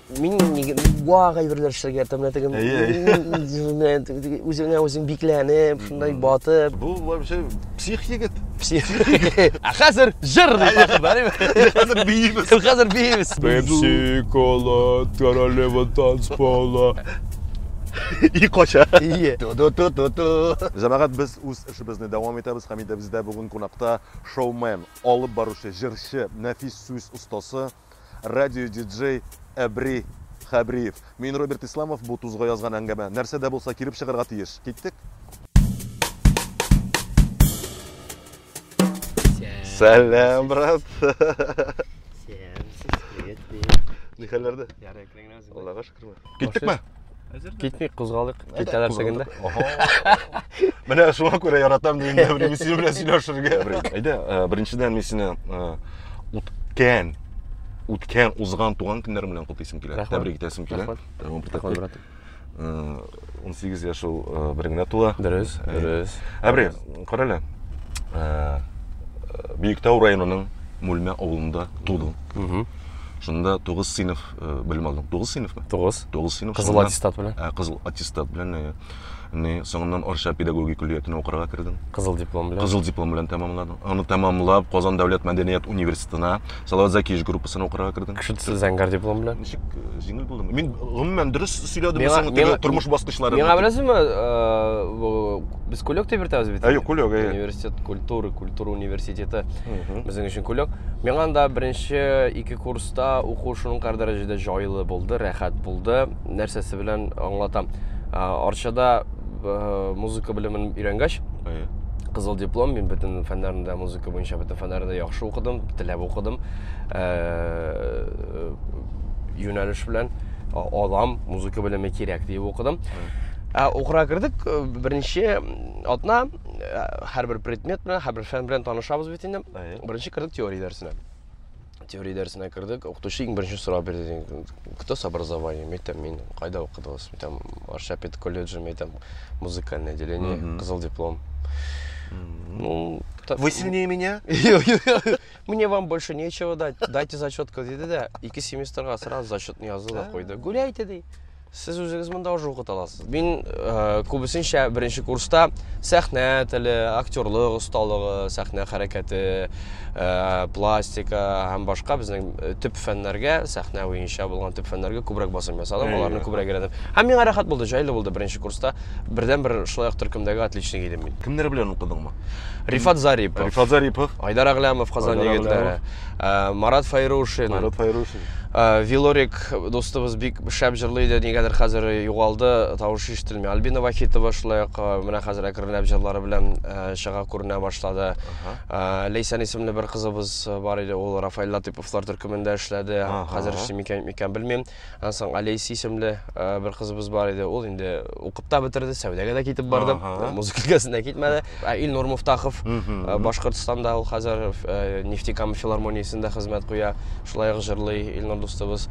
Мин гуага иберләр эшләргә яратам, үзең бикләнеп, шундай батып. Бу вообще псих егет. Хәзер җыр дип бакырдар. Хәзер биебез. Хәзер биебез. Пепси, кола, королева танцпола. И кача. Җәмәгать, без үз эшебезне дәвам итәбез һәм бездә бүген кунакта шоумен, алып баручы, җырчы, нәфис сүз устасы, радио диджей Әбри Хәбриев. Мин Роберт Исламов, бу тузга язган әңгәмә. Нәрсә дә булса киреп чыгарга тиеш. Киттек. Сәлам, брат. Привет. Ни хәлләрдә? Ярый, креңнәз. Аллага шөкер. Киттекме? Китмик, кузгалык. Китәләр сәгендә. Менә шуңа күрә яратам дигәндә бер син белән сөйләшергә. Әйдә, беренчедән мин сине үткән узган туган көннәр белән котлыйсым килә. Тәбрик итәсем килә. Рахмәт, брат. 18 яшь ул бер генә тула. Дөрес. Әбри, карале. Биектау районының Мулмә авылында тудым. Шунда 9 сыйныф белем алдым. 9 сыйныфмы? 9 сыйныф. Кызыл аттестат белән. Кызыл аттестат белән. Соңыннан Арча педагогик колледжына укырга кирдем. Кызыл диплом белән. Кызыл диплом белән тәмамладым. Аны тәмамлап, Казан дәүләт мәдәният университетына, Салават Закиевич группасына укырга кирдем. Кешесе зәңгәр диплом белән. Ничек җиңел булдымы? Мин гомумән дөрес сөйләдем соң тормыш баскычлары. Миңа беләсезме, без коллег дип йөртәбез бит. Коллег. Университет культура университеты. Безнең өчен коллег. Миңа анда беренче 2 курста уку шуның кадәр дәрәҗәдә җайлы булды, рәхәт булды. Нәрсәсе белән аңлатам. Арчада музыка белемен өйрәнгәч, кызыл диплом, мин бөтен фәннәрендә музыка буенча бөтен фәннәрендә яхшы укыдым, теләп укыдым. Юнәлеш белән алам, музыка белеме кирәк дип укыдым. Укырга кирдек, беренче атна һәрбер предмет белән, һәрбер фән белән танышабыз бит инде. Беренче кирдек теория дәресенә. Теория дәресенә кирдек. Укытучы иң беренче сорау бирде. Кто с образованием? Мин кайда укыдыгыз? Мин Арча педагогик колледжи, мин музыкальное отделение, кызыл диплом. Ну, вы сильнее меня? Мне вам больше нечего дать. Дайте зачетку диде дә, 2 семестрга сразу зачетны язды да куйды. Гуляйте ди. Сез үзегез монда уже укыта аласыз. Мин күбесенчә беренче курста сәхнә теле, актерлык осталыгы, сәхнә хәрәкәте, пластика һәм башка безнең төп фәннәргә, сәхнә буенча булган төп фәннәргә күбрәк басым ясадым, аларны күбрәк өйрәндем. Һәм миңа рәхәт булды, җайлы булды беренче курста. Бердән-бер шулай төркемдәге отличник идем мин. Кемнәр белән укыдыңмы? Рифат Зарипов, Айдар Аглямов, Казан егетләре, Марат Файрушин, Вилорик достыбыз бик шәп җырлый иде, нигәдер хәзер югалды, тавышы ишетелми. Альбина Вахитова шулай ук менә хәзер әкренләп җырлары белән чыга күренә башлады. Лейсан исемле бер кызыбыз бар иде, ул Рафаэль Латыповлар төркемендә эшләде. Хәзер эшли микән белмим. Соң Алейси исемле бер кызыбыз бар иде, ул инде укып та бетерде, сәүдәгә дә китеп барды. Музыка өлкәсенә китмәде. Илнур Муфтахов Башкортстанда ул хәзер Нефтекама филармониясендә хезмәт куя. Шулай ук җырлый Илнур дустыбыз.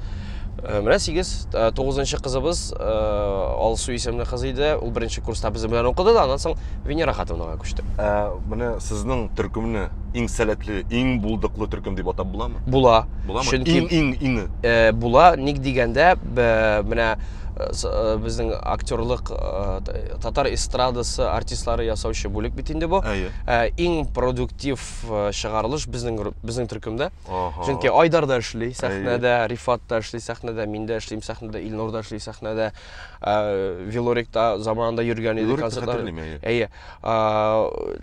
Менә 9-нчы кызыбыз Алсу исемле кыз иде. Ул беренче курста без белән укыды да, аннан соң Венера Хатуновага күчте. Менә сезнең төркемне иң сәләтле, иң булдыклы төркем дип атап буламы? Була. Чөнки иң була, ник дигәндә, менә безнең актерлык татар эстрадасы артистлары ясаучы бүлек бит инде бу. Иң продуктив чыгарылыш безнең төркемдә. Чөнки Айдар да эшли сәхнәдә, Рифат та эшли сәхнәдә, мин дә эшлим сәхнәдә, Илнур да эшли сәхнәдә, Вилорик та заманында йөргән иде концертлар.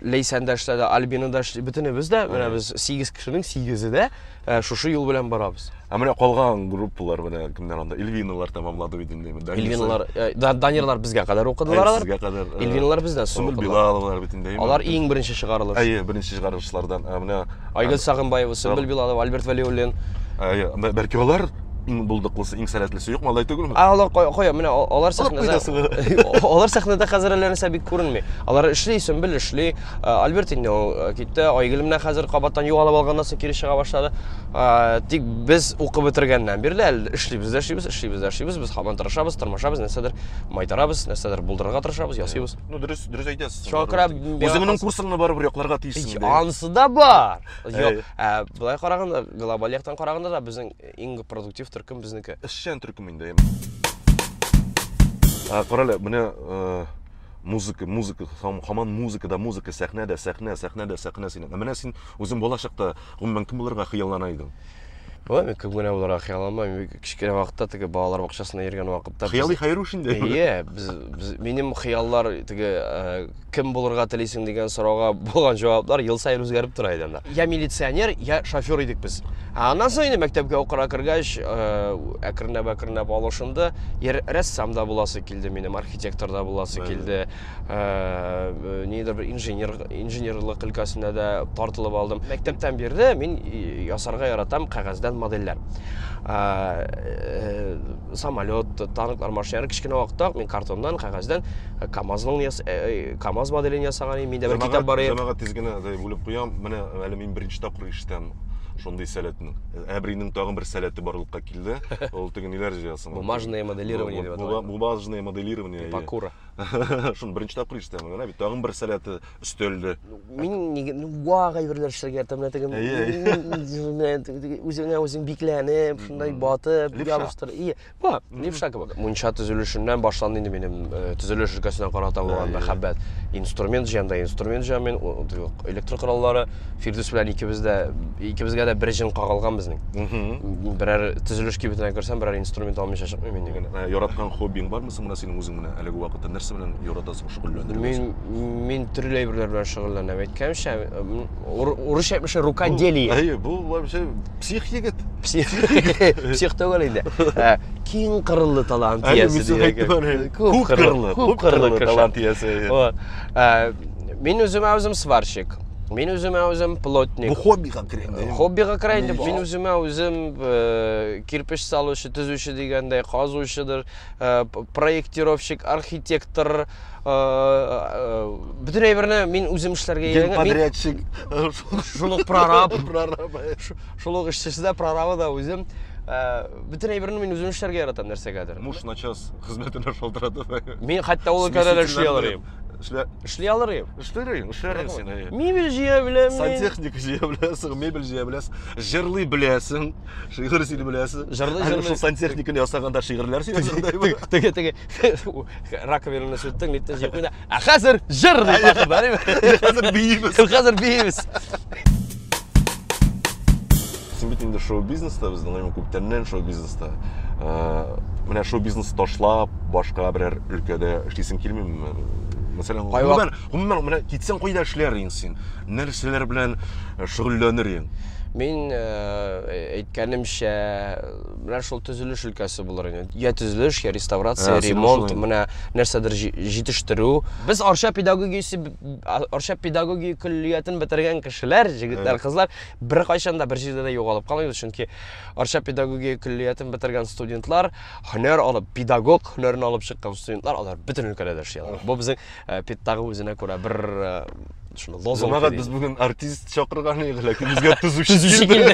Лейсан да эшләде, Альбина да эшли, бөтенебез дә, менә без 8 кешенең 8-е дә шушы юл белән барабыз. Менә калган группалар менә кемнәр анда? Илвиналар тәмамлады бит инде. Илвиналар, Данирлар безгә кадәр укыдылар алар. Безгә кадәр. Илвиналар бездән соң. Сүмбел Билаловлар бит инде. Алар иң беренче чыгарылыш. Беренче чыгарылышлардан. Менә Айгөл Сагынбаева, Сүмбел Билалов, Альберт Валиуллин. Бәлки алар иң булдыклысы, иң сәләтлесе юк, малай түгелме? Алар кая, менә алар сәхнәдә хәзер нәрсә бик күренми. Алар эшли, Сүмбел эшли, Альберт инде китте, Айгөл менә хәзер кабаттан югалып алганнан соң кире чыга башлады. Тик без укып бетергәннән бирле эшлибез, без һаман тырышабыз, тормышабыз, нәрсәдер майтарабыз, нәрсәдер булдырырга тырышабыз, ясыйбыз. Ну, дөрес әйтәсез. Шакыра үзеңнең курсыңны барып якларга тиешсең. Анысы да бар. Юк, булай караганда, глобаль яктан караганда да безнең иң продуктив түркім біздікі. Ішшен түркім енді. Қаралы, міне музыка, хаман музыка, сәхнәдә сен. Менә син өзің болашақта ғұммен кім боларға қиялланайдың? Мен көп генә буларга хыялланмам. Кичкенә вакытта теге балалар бакчасына йөргән вакытта хыялый хайрушинде. Минем хыяллар теге кем булырга телисең дигән сорауга булган җаваплар ел сайын үзгәреп тора иде анда. Я милиционер, я шофер идек без. Аннан соң инде мәктәпкә укырга кергәч, әкренләп алышынды. Рәссамда буласы килде, минем архитекторда буласы килде. Нидер бер инженерлык өлкәсенә дә тартылып алдым. Мәктәптән бирле мин ясарга яратам кагаздан модельләр. Самолет, танклар, машиналар кичкенә вакытта мин картоннан, кагаздан КамАЗ моделен ясаган, миндә бер китап бар. Җәмәгать тизгенә булып куям, менә әле мин беренче тапкыр ишетәм шундый сәләтнең. Әбринең тагын бер сәләте барлыкка килде. Ул теге ниләр җыясың? Бумажное моделирование дип атала. Бумажное моделирование. Пакура. Шуны беренче тапкыр ишетәм. Менә бит тагын бер сәләте өстәлде. Мин вагай берләр эшләргә тәмле теге. Үзең бикләнеп, шундай батып, ябыштыр. Ба, лепша кебек. Мунча төзелешеннән башланды инде минем төзелеш өлкәсенә карата булган мәхәббәт. Инструмент җыям, мен электр кораллары Фирдус белән икебезгә дә бер җен кагалган безнең. Берәр төзелеш кибетенә керсәм, берәр инструмент алмыйча чыкмыйм мин диген. Яраткан хоббиң бармы соң менә синең үзең менә әлеге вакытта нәрсә белән яратасың шөгыльләнергә? Мин төрле әйберләр белән шөгыльләнәм. Әйткәнчә, урысча әйтмешә рукоделие. Бу вообще псих егет. Псих түгел инде. Киң кырыллы талант иясе дигән. Күп кырыллы талант иясе. Мин үзем сварщик. Мин үзем плотник. Бу хоббига керәнде. Хоббига керәнде. Мин үзем кирпич салучы, төзүче дигәндәй, казучыдыр, проектировщик, архитектор, бүтән әйберне мин үзем эшләргә йөргән. Подрядчик. Шулык прораб. Шулык эшчесе прорабы да үзем. Бүтән әйберне мин үзем эшләргә яратам нәрсәгәдер. Муж на час хезмәтенә шалтырады. Мин хәтта ул өлкәдә эшли алырым. Эшли алырым. Эшләрсең син. Мебель җыя беләм. Сантехник җыя беләсең, мебель җыя беләсең, җырлый беләсең, шигырь сөйли беләсең. Шул сантехниканы ясаганда шигырьләр сөйләсәң. Теге раковинаны сүттең, ниттә җыйкыйда. Хәзер җырлый бакырдар. Хәзер биебез. Син бит инде шоу-бизнеста, безнең күптәннән шоу-бизнеста. Менә шоу-бизнес ташлап, башка берәр өлкәдә эшлисең килмиме? Мәсәлән, гомумән менә китсәң кайда эшләрсең син? Нәрсәләр белән шөгыльләнерсең? Мин әйткәнемчә, менә шул төзелеш өлкәсе булыр инде. Я төзелеш, я реставрация, ремонт, менә нәрсәдер җитештерү. Без Арча педагогия көллиятын бетергән кешеләр, җегетләр, кызлар бер кайчан да бер җирдә дә югалып калмыйбыз, чөнки Арча педагогия көллиятын бетергән студентлар, һөнәр алып, педагог һөнәрен алып чыккан студентлар, алар бөтен өлкәдә дә эшләр. Бу безнең педагог үзенә күрә бер шуны лозунг. Замагат без бүген артист чакырган идек, ләкин безгә төзүче килде.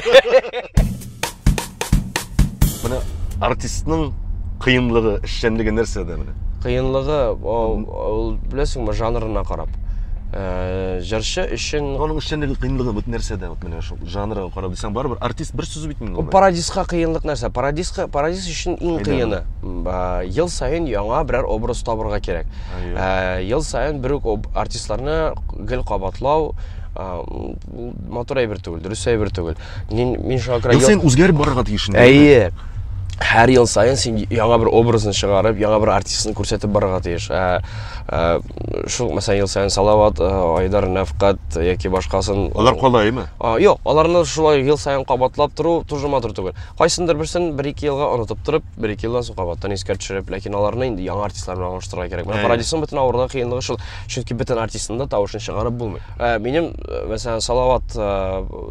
Менә артистның кыенлыгы, эшчәнлеге нәрсәдә менә? Кыенлыгы ул беләсеңме жанрына карап. Җырчы өчен аның эшчәнлеге кыенлыгы бу нәрсәдә? Менә шул жанрга карап дисәң барыбер артист бер сүз бит инде. Парадиска кыенлык нәрсә? Парадис өчен иң кыены. Ел сайын яңа берәр образ табырга кирәк. Ел сайын бер артистларны гел кабатлау матур әйбер түгел, дөрес әйбер түгел. Мин шакыра ел сайын үзгәреп барырга тиеш. Һәр ел сайын син яңа бер образны чыгарып, яңа бер артистны күрсәтеп барырга тиеш. Шул мәсәлән ел сайын Салават, Айдар, Нәфкать яки башкасын. Алар калаймы? Юк, аларны шулай ел сайын кабатлап тору тоже матур түгел. Кайсындыр берсен 1-2 елга онытып торып, 1-2 елдан соң кабаттан искәртеп төшереп, ләкин аларны инде яңа артистлар белән алыштырырга кирәк. Менә парадисның бөтен авырда кыенлыгы шул, чөнки бөтен артистның да тавышын чыгарып булмый. Минем мәсәлән Салават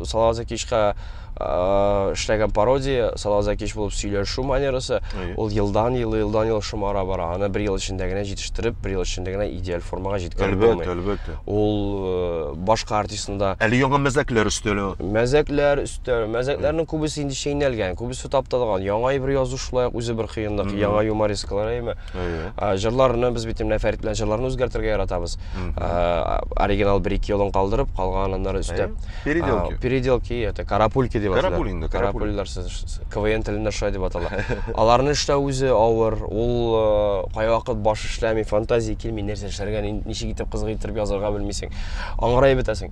Закишка эшләгән пародия, Салават Закиш булып сөйләшү манерасы, ул елдан ел шомара бара. Аны 1 ел эчендә генә җитештереп, 1 ел эчендә генә идеаль формага җиткереп булмый. Әлбәттә. Ул башка артистында әле яңа мәзәкләр өстәле. Мәзәкләрнең күбесе инде чәйнәлгән, күбесе тапталган. Яңа бер язу шулай үзе бер кыенлык, яңа юмористкалар әйме. Җырларны без бит менә Фәрит белән җырларны үзгәртергә яратабыз. Оригинал 1-2 елын калдырып, калганнары өстәп. Переделки, это карапульки деп аталар. Карапуль инде, Карапульлар КВН тілінде шулай деп аталар. Аларны эштә үзе авыр, ул кай вакыт баш эшләми, фантазия килми, нәрсә эшләргә, ничек итеп кызык итеп язарга белмисең. Аңгырай бетәсең.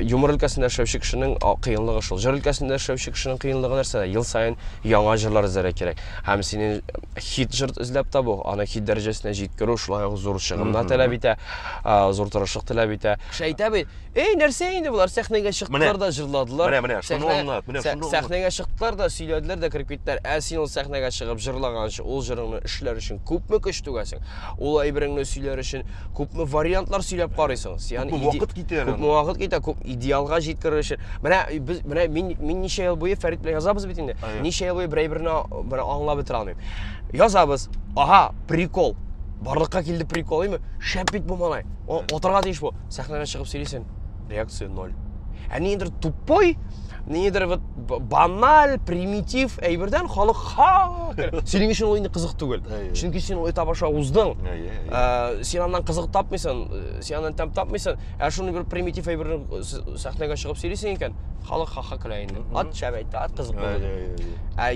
Юмор өлкәсендә эшләүче кешенең кыенлыгы шул. Җыр өлкәсендә эшләүче кешенең кыенлыгы нәрсә? Ел сайын яңа җырлар эзләргә кирәк. Һәм синең хит җыр эзләп табу, аны хит дәрәҗәсенә җиткерү шулай ук зур чыгымнар таләп итә, зур тырышлык таләп итә. Шәйтә бит. Эй, нәрсә инде булар? Сәхнәгә чыктылар да җырладылар. Сәхнәгә чыктылар да сөйләделәр дә кирип киттеләр. Син ул сәхнәгә чыгып җырлаганчы, ул җырыңны эшләр өчен күпме көч түгәсең. Ул әйбереңне сөйләр өчен күпме вариантлар сөйләп карыйсың. Яни вакыт китә. Күпме вакыт китә, күп идеалга җиткерер өчен. Менә мин ничә ел буе Фәрит белән язабыз бит инде. Ничә ел буе бер-берне аңлап бетә алмыйм. Язабыз. Ага, прикол. Барлыкка килде прикол, име? Шәп бит бу малай. Отырга тиеш бу. Сәхнәгә чыгып сөйлисең. Реакция 0. Нидер тупой, нидер вот баналь, примитив, әйбердән халык синең өчен ул инде кызык түгел. Чөнки син ул этап аша уздың. Син аннан кызык тапмыйсың, син аннан тәм тапмыйсың. Шуны бер примитив әйберне сәхнәгә чыгып сөйлисең икән, халык ха-ха көлә инде. Ат шәбәйтә, ат кызык булды.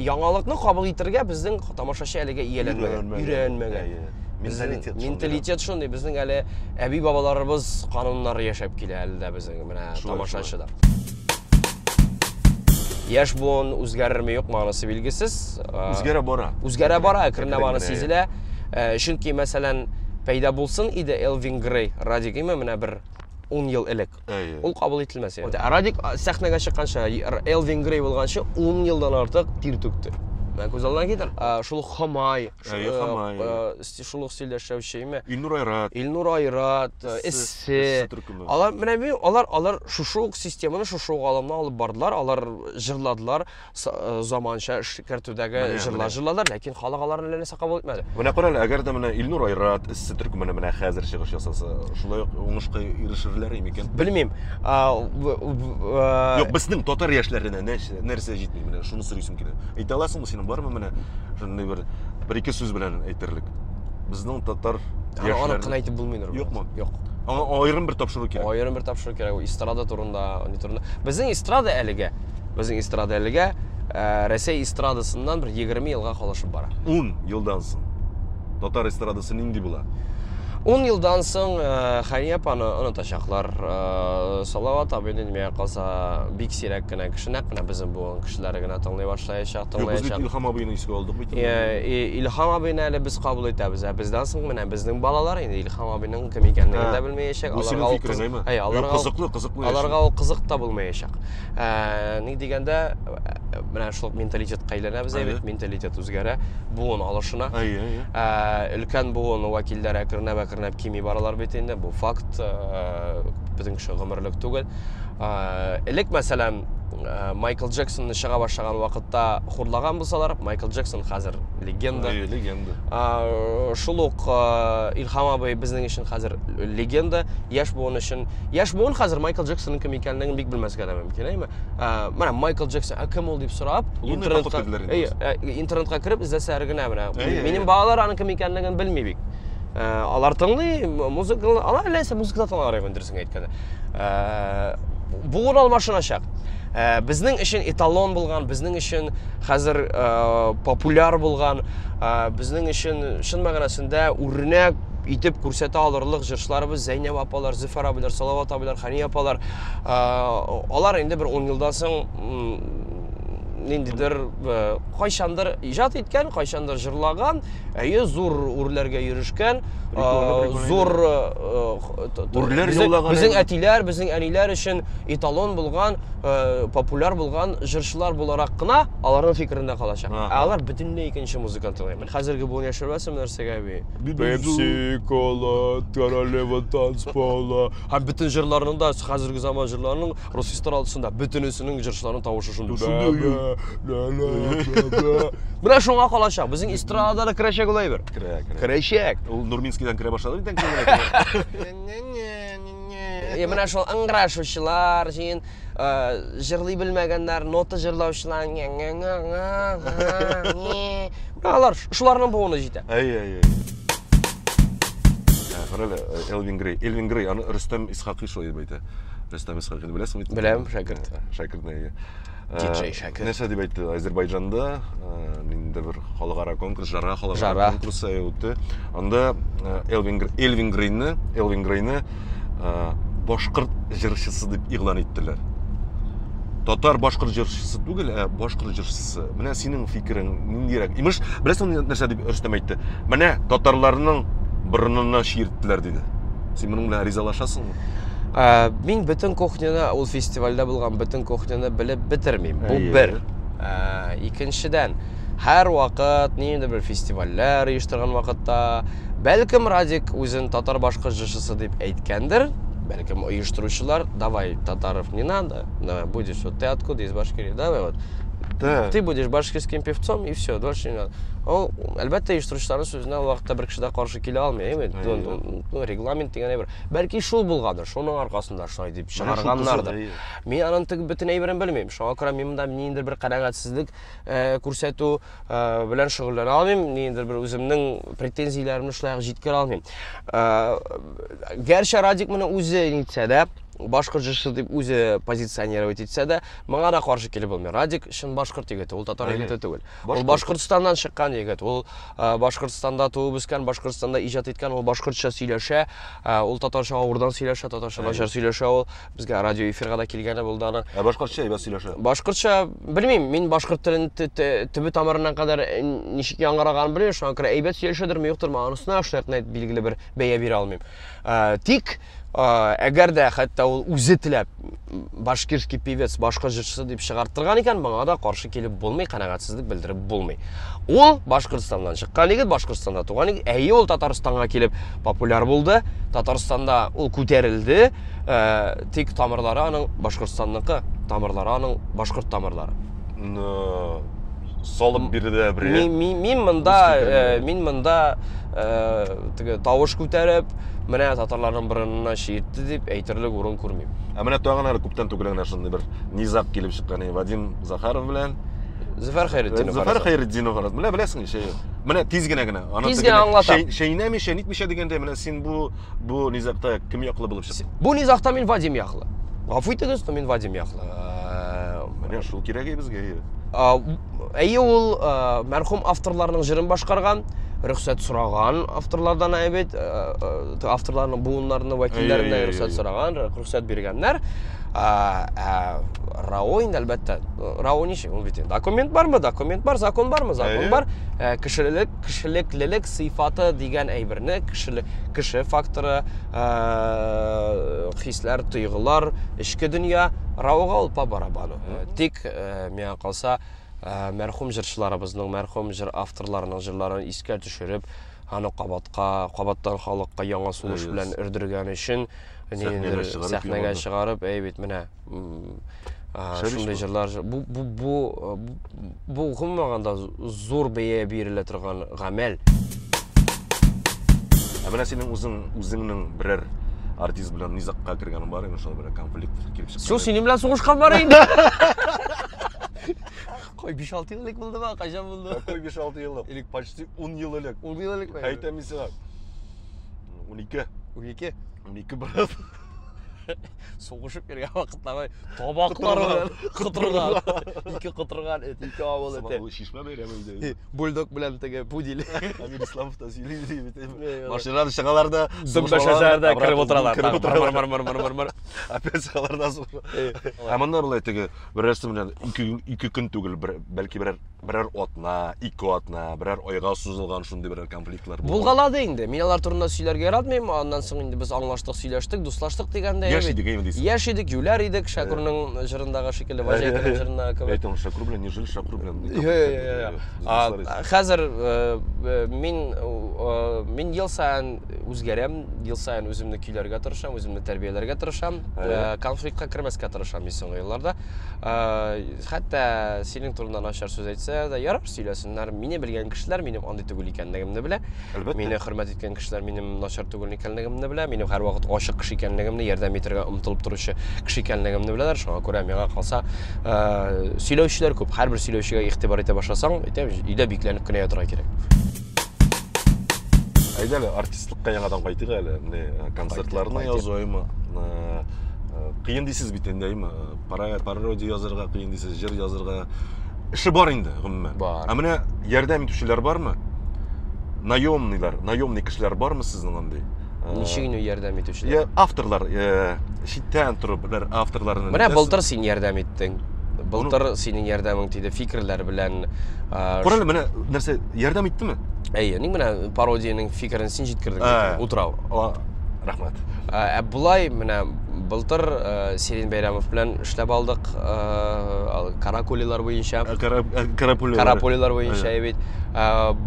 Яңалыкны кабул итәргә безнең тамашачы әлегә ияләнмәгән, өйрәнмәгән. Менталитет шундый, безнең әле әби бабаларыбыз кануннары яшәп килә әле дә безнең менә тамашачыда. Яшь буын үзгәрерме юкмы анысы билгесез. Үзгәрә бара. Үзгәрә бара, әкренләп аны сизелә. Чөнки мәсәлән, пәйда булсын иде Элвин Грей, Радик име менә бер 10 ел элек. Ул кабул ителмәс иде. Радик сәхнәгә чыкканча, Элвин Грей булганча 10 елдан артык тир түкте. Мен күз алдына китер. Шул Хамай, шул сөйләшәүче име? Илнур Айрат, Эссе. Алар менә алар шушы системаны шушы галымны алып бардылар, алар җырладылар, заманча эшкәртүдәге җырладылар, ләкин халык аларны нәрсә кабул итмәде. Менә карале, әгәр дә менә Илнур Айрат, Эссе төркеменә менә хәзер чыгыш ясаса, шулай уңышка ирешерләр микән? Белмим. Юк, безнең татар яшьләренә нәрсә җитми, менә шуны сорыйсым килә. Әйтә аласыңмы син? Бармы менә шундый бер-ике сүз белән әйтерлек. Безнең татар яшьләре аны кына әйтеп булмыйдыр. Юкмы? Юк. Аңа аерым бер тапшыру кирәк. Аерым бер тапшыру кирәк. Эстрада турында, ни турында. Безнең эстрада әлегә Россия эстрадасыннан бер 20 елга калышып бара. 10 елдан соң татар эстрадасы нинди була? 10 елдан соң Хәния апаны онытачаклар. Салават абыйны немә калса бик сирәк кенә кешенәк менә безнең буын кешеләре генә тыңлый башлаячак. Без Илһам абыйны искә алдык бит. Илһам абыйны әле без кабул итәбез. Бездән соң менә безнең балалар инде Илһам абыйның кем икәнлеген дә белмәячәк. Аларга ул кызык та булмаячак. Ни дигәндә менә шул менталитет кайлана без әйбет, менталитет үзгәрә, буын алышына. Өлкән буын вәкилләре әкренләп кими баралар бит инде, бу факт, безнең кеше гомерлек түгел. Элек мәсәлән Майкл Джексонны чыга башлаган вакытта хурлаган булсалар, Майкл Джексон хәзер легенда. Шул ук Илһам абый безнең өчен хәзер легенда, яшь буын өчен. Яшь буын хәзер Майкл Джексонның кем икәнлеген бик белмәскә дә мөмкин, әйме? Менә Майкл Джексон кем ул дип сорап, интернетка кирип изләсәләр генә менә. Минем балалар аның кем икәнлеген белми бик. Алар тыңлый, музыка, алар әлләсе музыкада тыңларга өндерсең әйткәндә. Буын алмашыначак. Безнең өчен эталон булган, безнең өчен хәзер популяр булган, безнең өчен шын мәгънәсендә үрнәк итеп күрсәтә алырлык җырчыларыбыз Зәйнәп апалар, Зөфәр абыйлар, Салават абыйлар, Хәния апалар. Алар инде бер 10 елдан соң ниндидер кайчандыр иҗат иткән, кайчандыр җырлаган, зур үрләргә йөришкән, зур үрләр юллаган. Безнең әтиләр, безнең әниләр өчен эталон булган, популяр булган җырчылар буларак кына аларның фикерендә калачак. Алар бөтенләй икенче музыканы тыңлый. Мен хәзерге буын яшербәсем нәрсәгә би. Пепси, кола, королева танцпола. Һәм бөтен җырларның да хәзерге заман җырларының Русистар алдысында бөтенесенең җырчыларының тавышы шундый. Менә шуңа калачак. Безнең эстрадада керәчәк ул әйбер. Керәчәк. Ул Нурминскийдан керә башлады бит инде. Менә шул ыңгырашучылар, җырлый белмәгәннәр, нота җырлаучылар. Алар шуларның буыны җитә. Элвин Грей, аны Рөстәм Исхакый шулай дип әйтә. Рустам Исхақовты білесің бе? Білем, шәкірт. Шәкірт Диджей шәкірт. Нәрсе деп айтты, Азербайжанда менде бір халықара конкурс, жара халықара конкурсы өтті. Анда Элвин Грейні башқұрт жыршысы деп иғлан еттілер. Татар башқұрт жыршысы түгіл, башқұрт жыршысы. Менә синең фикерің ниндирәк? Имеш, беләсең нәрсә дип Рустам әйтте. Менә татарларның борынына шиерттеләр диде. Син моның белән ризалашасыңмы? Мин бөтен кухняны, ул фестивальдә булган бөтен кухняны белеп бетермим. Бу бер. Икенчедән, һәр вакыт ниндидер бер фестивальләр оештырган вакытта, бәлкем Радик үзен татар башкорт жырчысы дип әйткәндер. Бәлкем оештыручылар, давай, татаров не надо, будешь вот ты откуда из Башкирии, давай вот. Ты будешь башкирским певцом и все, дальше не надо. Әлбәттә, оештыручыларның сүзенә ул вакытта бер кеше дә каршы килә алмый, регламент дигән бер. Бәлки шул булгандыр, шуның аркасында шулай дип чыгарганнардыр. Мин аның бөтен әйберен белмим. Шуңа күрә мин монда ниндидер бер канәгатьсезлек күрсәтү белән шөгыльләнә алмыйм, ниндидер бер үземнең претензияләремне шулай җиткерә алмыйм. Гәрчә Радик моны үзе әйтсә дә, башкорт жырчысы дип үзе позиционировать итсә дә, моңа да каршы килеп булмый. Радик шын башкорт егете, ул татар егете түгел. Ул Башкортстаннан чыккан егет, ул Башкортстанда туып үскән, Башкортстанда иҗат иткән, ул башкортча сөйләшә, ул татарча авырдан сөйләшә, татарча начар сөйләшә, ул безгә радио эфирга да килгәне булды аны. Башкортча әйбәт сөйләшә. Башкортча белмим, мин башкорт телен төбе тамырына кадәр ничек яңгыраганын белмим, шуңа күрә әйбәт сөйләшәдерме, юктырмы, анысына шулай билгеле бер бәя бирә алмыйм. Тик әгәр дә хәтта ул үзе теләп башкирский певец, башкорт жырчысы дип чыгартырган икән, моңа да каршы килеп булмый, канәгатьсезлек белдереп булмый. Ул Башкортстаннан чыккан егет, Башкортстанда туган егет, әйе ул Татарстанга килеп популяр булды, Татарстанда ул күтәрелде, тик тамырлары аның Башкортстанныкы, тамырлары аның башкорт тамырлары. Салып бирде бер. Мин монда тавыш күтәреп, менә татарларның борынына шиертте дип әйтерлек урын күрмим. Менә тагын әле күптән түгелгән шундый бер низак килеп чыккан, Вадим Захаров белән Зөфәр Хәйретдинов. Зөфәр Хәйретдинов. Менә беләсең ишә. Менә тиз генә. Тиз генә аңлатам. Шәйнәми, шәнитмичә дигәндә, менә син бу низакта кем яклы булып чыктың? Бу низакта мин Вадим яклы. Гафу итегез, мин Вадим яклы. Менә шул кирәк безгә. Әйе ул мәрхүм авторларның җырын башкарган, рөхсәт сораган авторлардан әйбәт, авторларның буыннарының вәкилләреннән рөхсәт сораган, рөхсәт биргәннәр. РАО инде әлбәттә. РАО ничек ул бит? Документ бармы? Документ бар, закон бармы? Закон бар. Кешелеклелек сыйфаты дигән әйберне, кеше факторы, хисләр, тойгылар, эчке дөнья РАОга ул по барабану. Тик миңа калса мәрхүм җырчыларыбызның, мәрхүм җыр авторларының җырларын искә төшереп, аны кабаттан халыкка яңа сулыш белән өрдергән өчен сәхнәгә чыгарып, әйбит менә шундый җырлар. Бу гомумән зур бәя бирелә торган гамәл. Менә синең үзеңнең берәр артист белән низакка кергәнең бар инде, шул бер конфликт килеп чыкты. Шул синең белән сугышкан бар инде. Кой 5-6 еллык булды ба? Качан булды? Кой 5-6 еллык. Илек почти 10 ел элек. 10 ел элек. Әйтәм сиңа. 12. 12 брат. Сугышып кергән вакытта табаклар белән кытырган. 2 кытырган эт, 2 авыл эте. Шишмә бәйрәме иде. Бульдог белән теге пудил. Амир Исламов та сөйли дип. Машиналар чыгаларда, Дөмбәшәләрдә киреп утыралар. Мар. Опять чыгаларда сугыш. Монда булай теге берәрсе белән 2 көн түгел, бәлки берәр атна, 2 атна, берәр айга сузылган шундый берәр конфликтлар булды. Булгалады инде. Мин алар турында сөйләргә яратмыйм. Аннан соң инде без аңлаштык, сөйләштек, дуслаштык дигәндә. Яшь идек, юләр идек, Шакурның җырындагы шикелле, Ваҗәкнең җырында кебек. Әйтәм, Шакур белән не жил, Шакур белән. Хәзер мин ел саен үзгәрәм, ел саен үземне көйләргә тырышам, үземне тәрбияләргә тырышам, конфликтка кермәскә тырышам мин соңгы елларда. Хәтта синең турында начар сүз әйтсә дә ярар, сөйләсеннәр. Мине белгән кешеләр минем андый түгел икәнлегемне белә. Мине хөрмәт иткән кешеләр минем начар түгел икәнлегемне белә. Минем һәр вакыт ачык кеше икәнлегемне, ярдәм итәргә омтылып торучы кеше икәнлегемне беләләр. Шуңа күрә миңа калса сөйләүчеләр күп. Һәрбер сөйләүчегә игътибар итә башласаң, әйтәм, өйдә бикләнеп кенә ятырга кирәк. Әйдә әле артистлыкка яңадан кайтыйк әле. Концертларны язуймы? Қиын дейсіз бит енді, пародия жазырға, қиын дейсіз, жыр жазырға. Іші бар енді, ғұмымен. Бар. Міне ярдәм итүчеләр бармы? Наемный кешеләр бармы сезнең андай? Ничегіне ярдәм итүчеләр? Авторлар, шиттән тұрып, білер авторларының... Менә былтыр син ярдәм иттең. Былтыр синең ярдәмең тиде фикерләр белән. Күрәле, менә нәрсә ярдәм иттеме? Әйе, ник менә пародияның фикерен син җиткердең утрау. Рахмат. Булай менә былтыр Селин Бәйрәмов белән эшләп алдык, каракулилар буенча. Каракулилар буенча бит.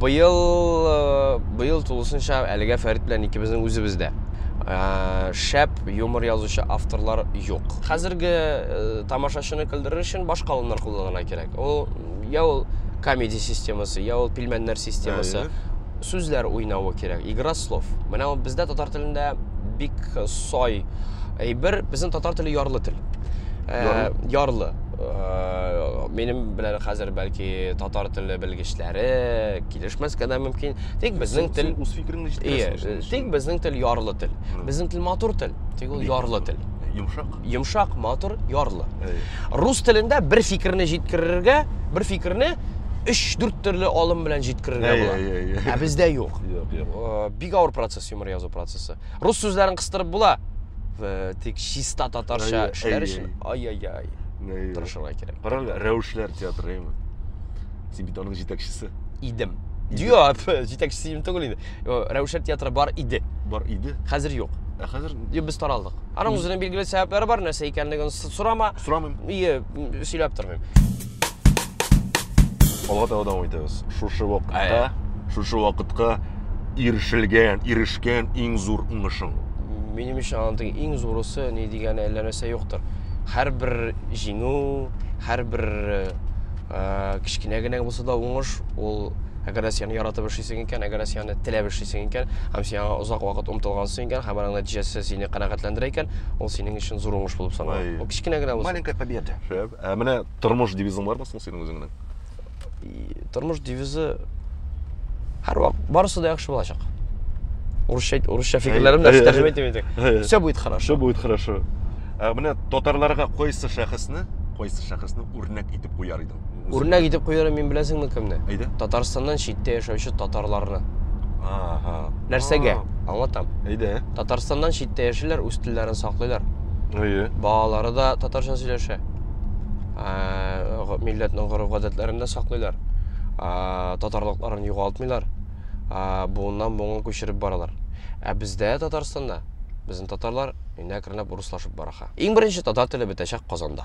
Быел тулысынча әлегә Фәрит белән икебезнең үзебездә. Шәп юмор язучы авторлар юк. Хәзерге тамашачыны көлдерер өчен башка алымнар кулланырга кирәк. Я ул комедия системасы, я ул пилмәннәр системасы. Сүзләр уйнауы кирәк, игра слов. Менә бездә татар телендә бик сай әйбер, безнең татар теле ярлы тел. Ярлы. Минем белән хәзер бәлки татар теле белгечләре килешмәскә дә мөмкин. Тик безнең тел үз фикереңне җиткерәсең. Тик безнең тел ярлы тел. Безнең тел матур тел. Тик ул ярлы тел. Йомшак, матур, ярлы. Рус телендә бер фикерне җиткерергә, бер фикерне 3-4 төрле алым белән җиткерергә була. Бездә юк. Бик авыр процесс, юмор язу процессы. Рус сүзләрен кыстырып була. Тик чиста татарча эшләр өчен ай-ай-ай. Тырышырга кирәк. Караңгы, Рәүшләр театры име? Син бит аның җитәкчесе. Идем. Юк, җитәкчесе түгел инде. Рәүшләр театры бар иде. Бар иде. Хәзер юк. Хәзер без таралдык. Аның үзенең билгеле сәбәпләре бар, нәрсә икәнлеген сорама. Сорамыйм. Сөйләп тормыйм. Алга дәвам итәбез. Шушы вакытка ирешкән иң зур уңышың. Минем өчен аның иң зурысы ни дигәне әллә нәрсә юктыр. Һәрбер җиңү, һәрбер кичкенә генә булса да уңыш, ул әгәр син яратып эшлисең икән, әгәр син теләп эшлисең икән, һәм син озак вакыт умтылгансың икән, һәм аның нәтиҗәсе сине канәгатьләндерә икән, ул синең өчен зур уңыш булып санала. Ул кичкенә генә булса. Маленькая победа. Менә тормыш девизың бармы соң синең үзеңнең? Тормыш девизы һәрвакыт барысы да яхшы булачак. Урысча фикерләрем дә тәрҗемә итәм. Все будет хорошо. Все будет хорошо. Менә татарларга кайсы шәхесне үрнәк итеп куяр идең? Үрнәк итеп куярым мин беләсеңме кемне? Әйдә. Татарстаннан читтә яшәүче татарларны. Нәрсәгә? Аңлатам. Әйдә. Татарстаннан читтә яшиләр, үз телләрен саклыйлар. Әйе. Балалары да татарча сөйләшә. Милләтнең гореф-гадәтләрен дә саклыйлар. Татарлыкларын югалтмыйлар. Буыннан буынга күчереп баралар. Бездә Татарстанда безнең татарлар инде әкренләп урыслашып бара. Иң беренче татар теле бетәчәк Казанда.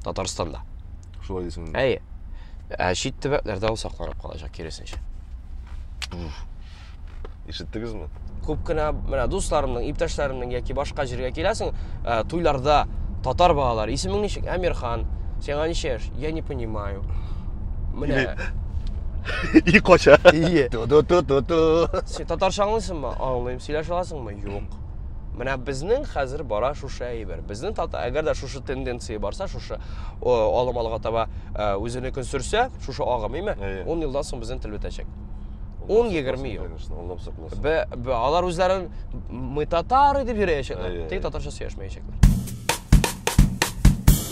Татарстанда. Шулай дисең. Әйе. Чит төбәкләрдә ул сакланып калачак киресенчә. Ишеттегезме? Күп кенә менә дусларымның, иптәшләремнең яки башка җиргә киләсең, туйларда татар балалар, исемең ничек? Әмирхан. Сиңа ничә яшь? Я не понимаю. Менә И кача. Син татарча аңлыйсыңмы? Аңлыйм. Сөйләшә аласыңмы? Юк. Менә безнең хәзер бара шушы әйбер. Безнең әгәр дә шушы тенденция барса, шушы алымалыга таба үзенең көн сөрсә, шушы агым име? 10 елдан соң безнең тел бетәчәк. 10-20 ел. Алар үзләрен мы татары дип йөрәчәкләр. Тик татарча сөйләшмәячәкләр.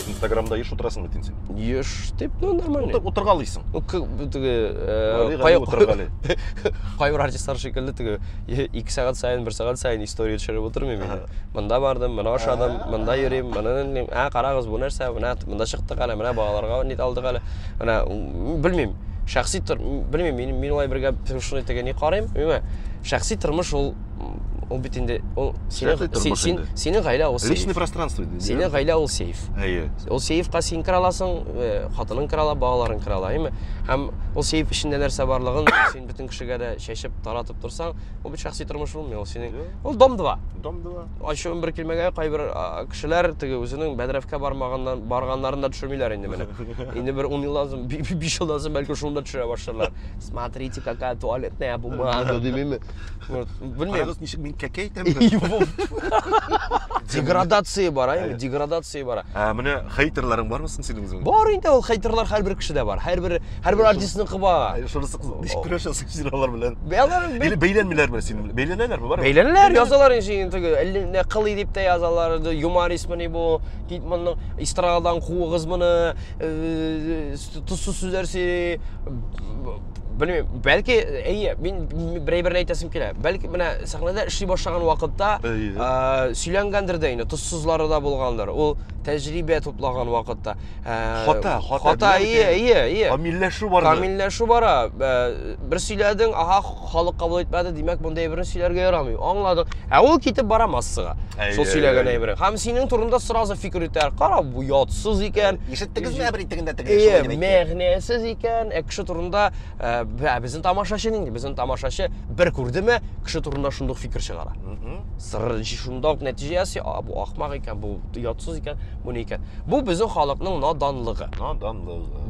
Инстаграмда еш утырасың бит син? Еш дип, нормально. Утыргалыйсың. Кайбер артистлар шикелле теге 2 сәгать сайын, 1 сәгать сайын история төшереп утырмыйм инде. Монда бардым, моны ашадым, монда йөрим, моны карагыз бу нәрсә, монда чыктык әле, менә балаларга нит алдык әле. Менә белмим. Шәхси белмим, мин улай бергә шуны тегә ни карыйм, белмим. Шәхси тормыш ул бит инде синең гаилә ул личное пространство диде. Синең гаилә ул сейф. Әйе. Ул сейфка син кера аласың, хатының кера ала, балаларың кера ала, әйме? Һәм ул сейф эчендә нәрсә барлыгын син бөтен кешегә дә чәчеп таратып торсаң, ул бит шәхси тормыш булмый, ул синең. Ул дом-2. Ачуым бер килмәгә кайбер кешеләр теге үзенең бәдрәфкә барганнарын да төшермиләр инде менә. Инде бер 10 елдан соң, 5 елдан соң бәлки шунда төшерә башларлар. Смотрите, какая туалетная бумага, димме. Белмим. Ничек мин кәкәйтәм. Деградация бар, деградация бар. Міне хейтерларың бар мısın сенің өзің? Бар енді ол хейтерлар әрбір кішіде бар. Әрбір артистің бар. Шонысы нешік күресесің сен олар белән? Или бәйләнмиләр ме син? Бәйләнәләр ме бар? Бәйләнәләр, язалар инде теге кылый дип тә язалар. Юморист мені бу, кит моның эстрададан куыгыз моны, тусыз сүзләр сөйли. Bilmiyorum, belki birey aytasım kela. Belki менә сәхнәдә эшли башлаган вакытта сөйләнгәндер дә инде, тозсызлары да булгандыр. Ул тәҗрибә туплаган вакытта. Хата, камилләшү бар. Камилләшү бара. Бер сөйләдең, халык кабул итмәде, димәк монда әйберне сөйләргә ярамый. Аңладың. Ул китеп бара массыга. Шул сөйләгән әйбере. Һәм синең турында сразу фикер итәр. Кара, бу ятсыз икән. Ишеттегезме бер итегендә теге? Мәгънәсез икән. Кеше турында безнең тамашачы инде, безнең тамашачы бер күрдеме, кеше турында шундый фикер чыгара. Сыр шундый нәтиҗәсе, бу ахмак икән, бу ятсыз икән, бу ни икән. Бу безнең халыкның наданлыгы.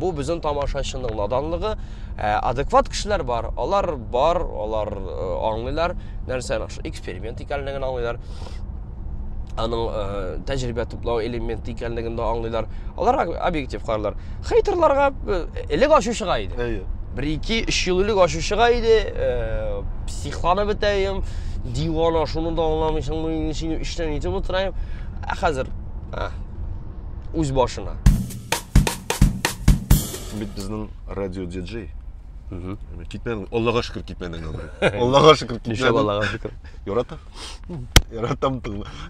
Бу безнең тамашачының наданлыгы. Адекват кешеләр бар, алар аңлыйлар, нәрсә эксперимент икәнлеген аңлыйлар. Аның тәҗрибә туплау элементы икәнлеген дә аңлыйлар. Алар объектив карарлар. Хейтерларга элек ачушыга иде. 1-2-3 ел элек ачушыга иде. Психланып бетәем, дивана шуны да аңламыйсың, мин сине эштән итеп утырайым. Хәзер үз башына. Бит безнең радио диджей. Китмәдең, Аллага шөкер китмәдең. Аллага шөкер китмәдең. Аллага шөкер. Яратам.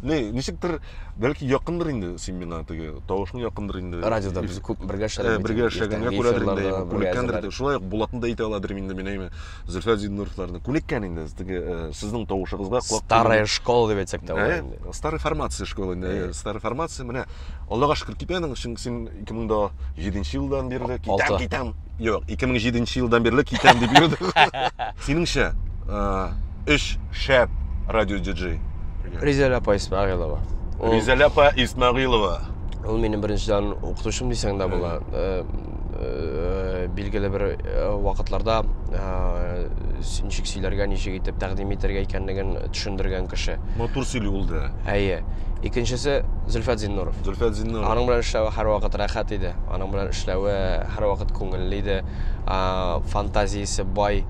Ничектер, бәлки якындыр инде син миңа теге тавышың якындыр инде. Радиода без күп бергә эшләдек. Бергә эшләгәнгә күрәдер инде. Күнеккәндер. Шулай булатын да әйтә аладыр инде мен әйме. Зөлфәт Зиннуровларны күнеккән инде теге сезнең тавышыгызга кулак. Старая школа дип әйтсәк тә була. Старая формация школа инде. Старая формация менә Аллага шөкер китмәдең, син 2007 елдан бирле китәм. Yok, 2007 yıldan beri kitem diye yürüdü. Seninше, 3 şap radyo DJ. Rizal апа Исмагилова. Rizal апа Исмагилова. Ул минем беренчедән укытучым дисәң дә була. Билгеле бер вакытларда ничек сөйләргә, ничек итеп тәкъдим итәргә икәнлеген төшендергән кеше. Матур сөйли ул да. Әйе. Икенчесе Зөлфәт Зиннуров. Аның белән эшләве һәрвакыт рәхәт иде. Аның белән эшләве һәрвакыт күңелле иде. Фантазиясе бай.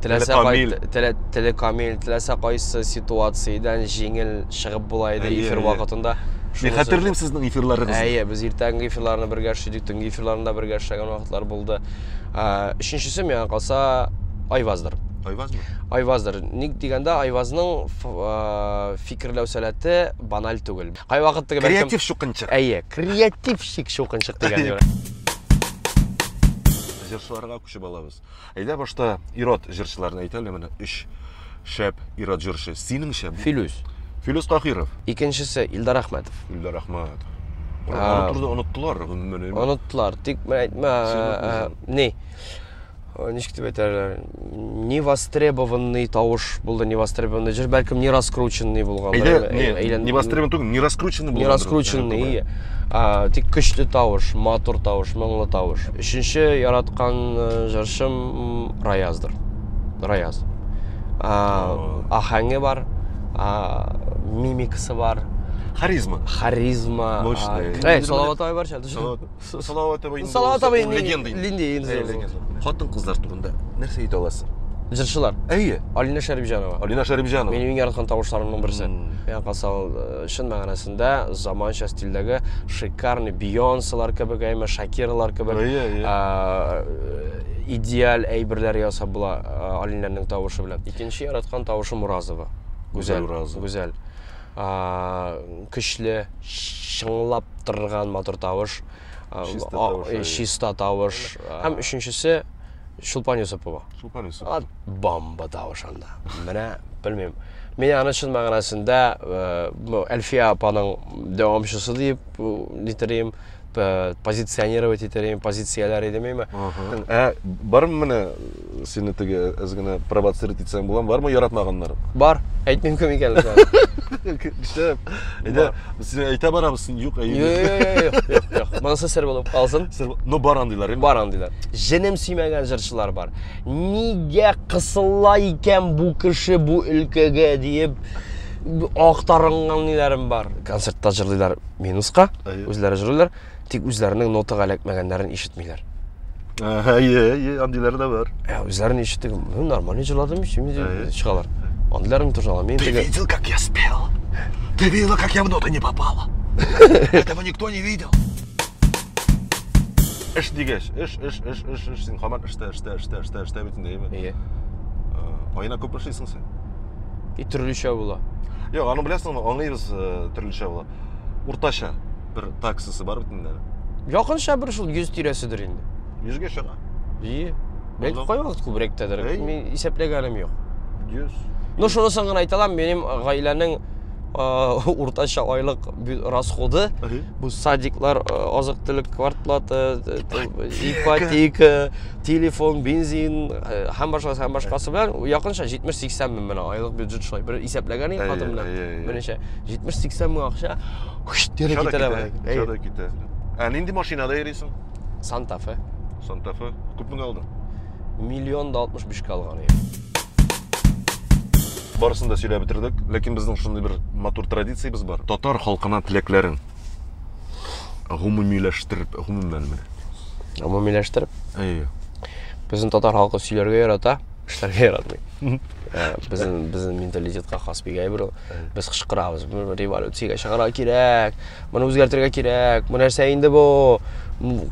Теле камил, теләсә кайсы ситуациядән җиңел чыгып була иде эфир вакытында. Мин хәтерлим сезнең эфирларыгызны. Әйе, без иртәнге эфирларны бергә эшләдек, төнге эфирларында бергә эшләгән вакытлар булды. Өченчесе миңа калса Айваздыр. Айвазмы? Айваздыр. Ник дигәндә Айвазның фикерләү сәләте баналь түгел. Кай вакыттагы креатив шукынчык. Әйе, креативщик шукынчык дигән юра. Җырчыларга күчеп алабыз. Әйдә башта ирод җырчыларны әйтәләр менә 3 шәп ирод җырчы. Синеңчә? Филус Тахиров. Икенчесе Илдар Әхмәтов. Илдар Әхмәтов. Оныттылар. Оныттылар. Тик не? Ничек дип әйтәләр? Невостребованный тавыш булды, невостребованный җыр, бәлкем не раскрученный булган. Не востребованный түгел, не раскрученный булган. Не раскрученный. Тик көчле тавыш, матур тавыш, моңлы тавыш. Өченче яраткан җырчым Раяздыр. Раяз. Ахаңы бар, мимикасы бар. Харизма. Салават абай бар шәл. Салават абай легенда. Хатын кызлар турында нәрсә әйтә аласың? Җырчылар. Әйе. Алина Шәрипҗанова. Минем яраткан тавышларымның берсе. Миңа калса, чын мәгънәсендә заманча стильдәге шикарный Бейонселар кебек, әйме Шакиралар кебек идеаль әйберләр ясап була Алинаның тавышы белән. Икенче яраткан тавышы Муразова. Гүзәл. Көчле, чыңлап торган матур тавыш. Чиста тавыш. Һәм өченчесе Шулпан Юсупова. Бомба тавыш анда. Менә белмим. Мен аны чын мәгънәсендә Әлфия апаның дәвамчысы дип нитерим, позиционировать итерим, позицияләр идемме. Бармы менә сине теге әзгенә провоцировать итсәң булам, бармы яратмаганнар? Бар. Әйтмим кем икәнлеген. Әйдә, син әйтә барабыз, юк, Юк. Монысы сер булып калсын. Но бар андыйлар. Җенем сөймәгән җырчылар бар. Нигә кысыла икән бу кеше бу өлкәгә диеп Ақтарынған нелерім бар. Концертта жырлайлар минусқа, өзлері жырлайлар, тек өзлерінің нотаға ілікмегендерін ешітмейлер. Андилер де бар. Өзлерін ешіттігі, нормальный жырладым, шығалар. Андилерім тұржала. Ты видел, как я спел? Ты видела, как я в ноты не попала? Этого никто не видел. Іш дегеш, іш, сен қаман ішті бетін деймі? Айына көп ішейсің сен? Түрліше бола. Жоқ, аны білесің, аңлайбыз түрліше бола. Орташа бір таксысы бар бітіндер. Жақынша бір жыл 100 тиресідір енді. 100-ге шыға? Бәлкі қой вақыт көбіректедір. Мен есеплегенім жоқ. 100. Но шонысың ғана айталам, менің ғайленің орташа айлық расходы, бұл садиклар, азық түлік квартплаты, ипотека, телефон, бензин, һәм башқасы білән, яқынша 70-80 мың мені айлық бюджет шылай. Бір есеплеген ең қатымдан. Бірінші 70-80 мың ақша күштері кетері. Шада кетері. Ненде машинада ересің? Санта Фе. Санта Фе. Көп мың алдың? 1,65 миллион алған ең. Барысын да сөйлеп бітірдік, лекен біздің шындай бір матур традициябыз бар. Татар халқына тілеклерін ғумумиләштіріп, ғумумиләштіріп? Біздің татар халқы сөйлерге ярата, ішлерге яратмай. Біздің менталитетқа қас бегай бір, біз қышқырабыз, революцияға шығара керек, мұны өзгертірге керек, мұны нәрсе енді бұл,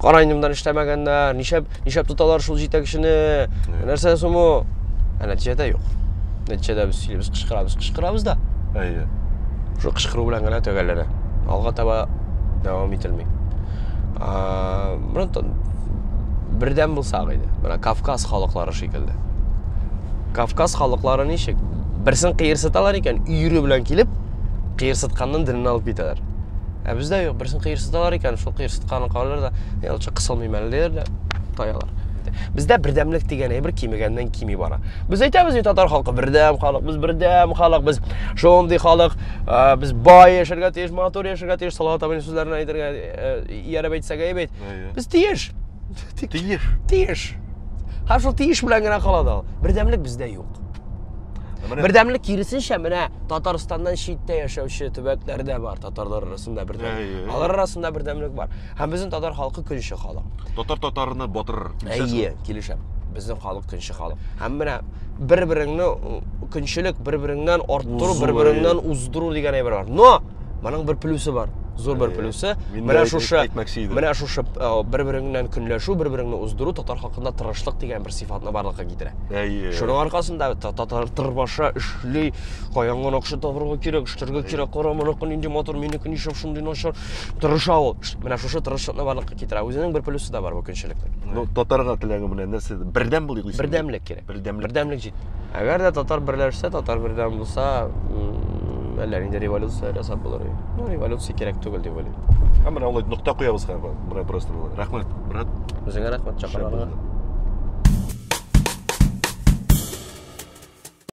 қарайынымдан іштемегендер, нешеп тұталар шул жетекшіні, нәрсе сұмы, нәтижеде жоқ. Нәтижеде біз сөйлейбіз, қышқырабыз да. Şu қышқыру білән ғана төгәлері. Алға таба давам етілмей. Бірден болсақ еді. Кавказ халықлары шекілді. Кавказ халықлары нешек? Бірсін қиырсыталар екен, үйірі білән келіп, қиырсытқанның ділін алып кетелер. Бізде жоқ, бірсін қиырсыталар екен, сол қиырсытқанын қалар да, қысылмай мәлілер де таялар. Бізде бірдемлік деген бір кемегеннен кеми бара. Біз айтамыз, татар халқы бірдем халық, біз шоңды халық, біз бай ешірге теш, матур ешірге теш, салат абын сөздерін айтырға еріп айтсаға ебет. Біз теш. Һәм шол теш білән генә қалады ал. Бірдемлік бізде жоқ. Бірдемлік керісінше, міне Татарстаннан шетте яшаучы төбәкләрдә бар, татарлар арасында бірдемлік. Алар арасында бірдемлік бар. Һәм біздің татар халқы күнші халық. Татарны батыр. Келешем. Біздің халық күнші халық. Һәм міне бір-біріңні күншілік, бір-біріңнен арттыру, бір-біріңнен уздыру деген әйбер бар. Но, мұның бір плюсы бар. Зор бір плюсы. Міне шушы бір-біріңнен күнләшу, бір-біріңні уздыру татар халқында тырышлық деген бір сифатны барлыққа кетірі. Шының арқасында татар тырбаша ішлей, қаяңған ақшы табырға керек, іштерге керек, қора мұнықын енді матыр, менікі нешіп шынды нашар, тырыша ол. Міне шушы тырышлықны барлыққа кетірі. Өзінің бір плюсы да бар бұл күншіліктің. Татарға тіләңі мұны нәрсе бірден бұл дейсің? Бірдемлік керек. Бірдемлік жет. Әгер де татар бірләшсе, татар бірден болса, әлләрінде революция жасап болар. Революция керек түгіл деп ойлаймын. Мына олай нұқта қоябыз қайма, мына просто болады. Рахмет, брат. Өзіңе рахмет, шақырғаныңа.